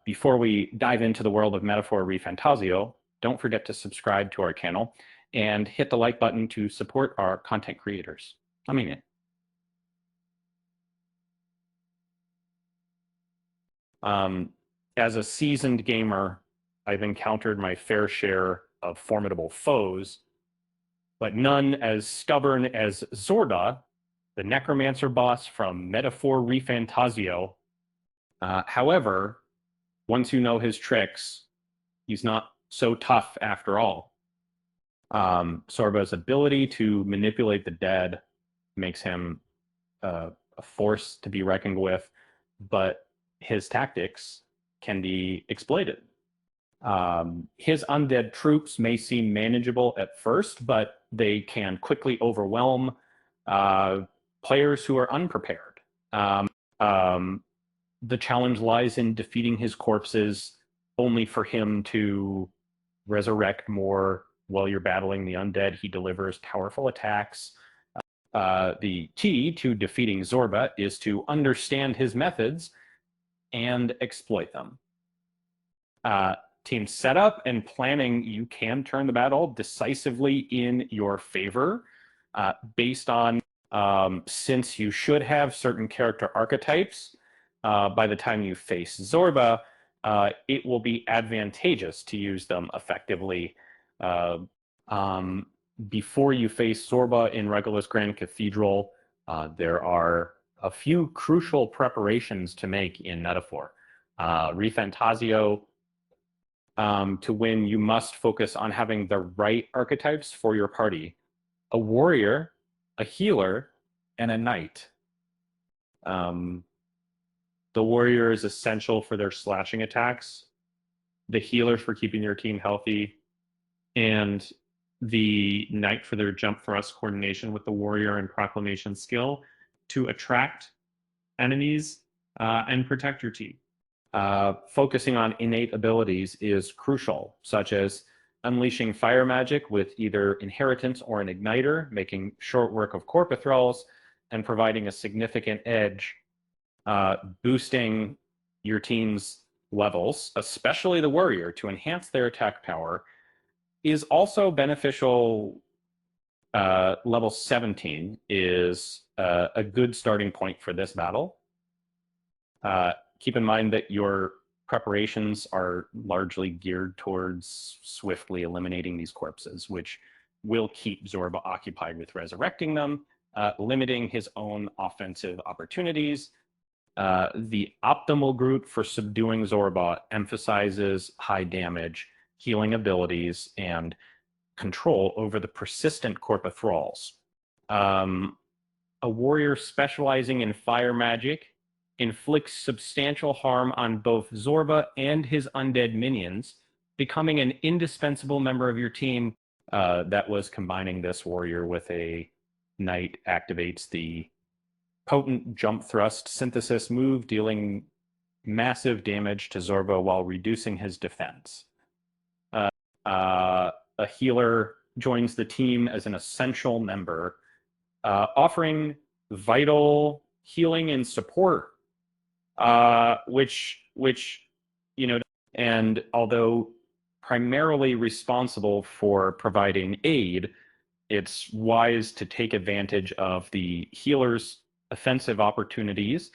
Before we dive into the world of Metaphor ReFantazio, don't forget to subscribe to our channel and hit the like button to support our content creators. I mean it. As a seasoned gamer, I've encountered my fair share of formidable foes, but none as stubborn as Zorba, the necromancer boss from Metaphor ReFantazio. However, once you know his tricks, he's not so tough after all. Zorba's ability to manipulate the dead makes him a force to be reckoned with, but his tactics can be exploited. His undead troops may seem manageable at first, but they can quickly overwhelm players who are unprepared. The challenge lies in defeating his corpses only for him to resurrect more while you're battling the undead. He delivers powerful attacks. The key to defeating Zorba is to understand his methods and exploit them. Team setup and planning, you can turn the battle decisively in your favor based on since you should have certain character archetypes by the time you face Zorba, it will be advantageous to use them effectively. Before you face Zorba in Regulus Grand Cathedral, there are a few crucial preparations to make in Metaphor. ReFantazio, to win, you must focus on having the right archetypes for your party. A warrior, a healer, and a knight. The warrior is essential for their slashing attacks, the healers for keeping your team healthy, and the knight for their jump thrust coordination with the warrior and proclamation skill to attract enemies and protect your team. Focusing on innate abilities is crucial, such as unleashing fire magic with either inheritance or an igniter, making short work of Corpathralls, and providing a significant edge, boosting your team's levels, especially the warrior, to enhance their attack power, is also beneficial. Level 17 is a good starting point for this battle. Keep in mind that your preparations are largely geared towards swiftly eliminating these corpses, which will keep Zorba occupied with resurrecting them, limiting his own offensive opportunities. The optimal group for subduing Zorba emphasizes high damage, healing abilities, and control over the persistent Corpathralls. A warrior specializing in fire magic inflicts substantial harm on both Zorba and his undead minions, becoming an indispensable member of your team. That was combining this warrior with a knight activates the potent jump thrust synthesis move, dealing massive damage to Zorba while reducing his defense. A healer joins the team as an essential member, offering vital healing and support, which and although primarily responsible for providing aid, it's wise to take advantage of the healer's offensive opportunities.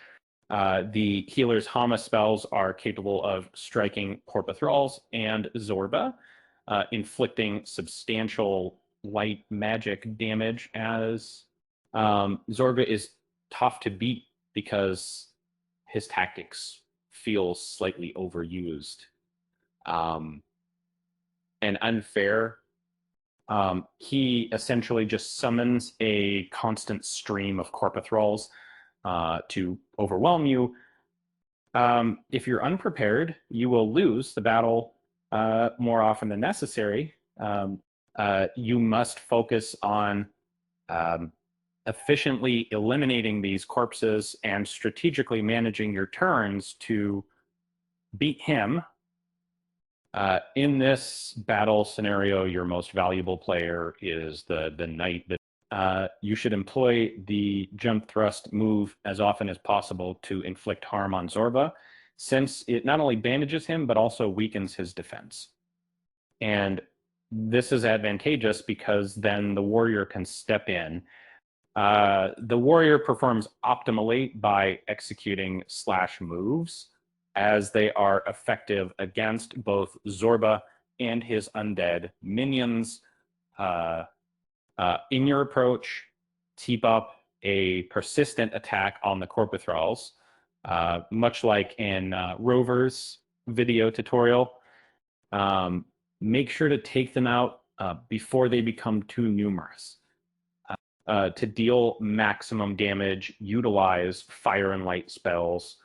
The healer's Hama spells are capable of striking Corpathralls and Zorba, inflicting substantial light magic damage, as Zorba is tough to beat because his tactics feel slightly overused and unfair. He essentially just summons a constant stream of Corpathralls to overwhelm you. If you're unprepared, you will lose the battle more often than necessary. You must focus on efficiently eliminating these corpses and strategically managing your turns to beat him. In this battle scenario, your most valuable player is the knight. You should employ the jump thrust move as often as possible to inflict harm on Zorba, since it not only bandages him, but also weakens his defense. And this is advantageous because then the warrior can step in. The warrior performs optimally by executing slash moves, as they are effective against both Zorba and his undead minions. In your approach, keep up a persistent attack on the Corpithrals, much like in Rover's video tutorial. Make sure to take them out before they become too numerous. To deal maximum damage, utilize fire and light spells,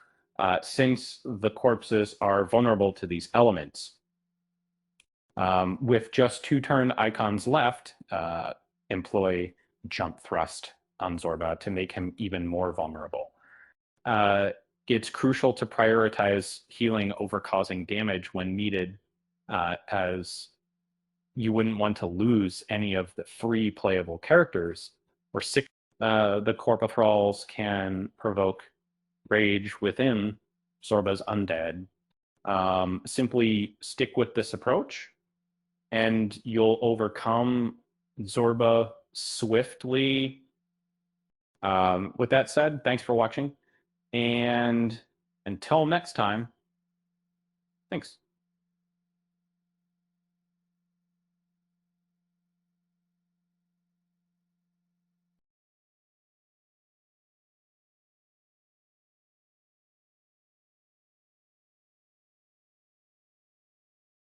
since the corpses are vulnerable to these elements. With just 2 turn icons left, employ jump thrust on Zorba to make him even more vulnerable. It's crucial to prioritize healing over causing damage when needed, as you wouldn't want to lose any of the 3 playable characters or 6. The Corpithrals can provoke rage within Zorba's undead. Simply stick with this approach, and you'll overcome Zorba swiftly. With that said, thanks for watching, and until next time, thanks.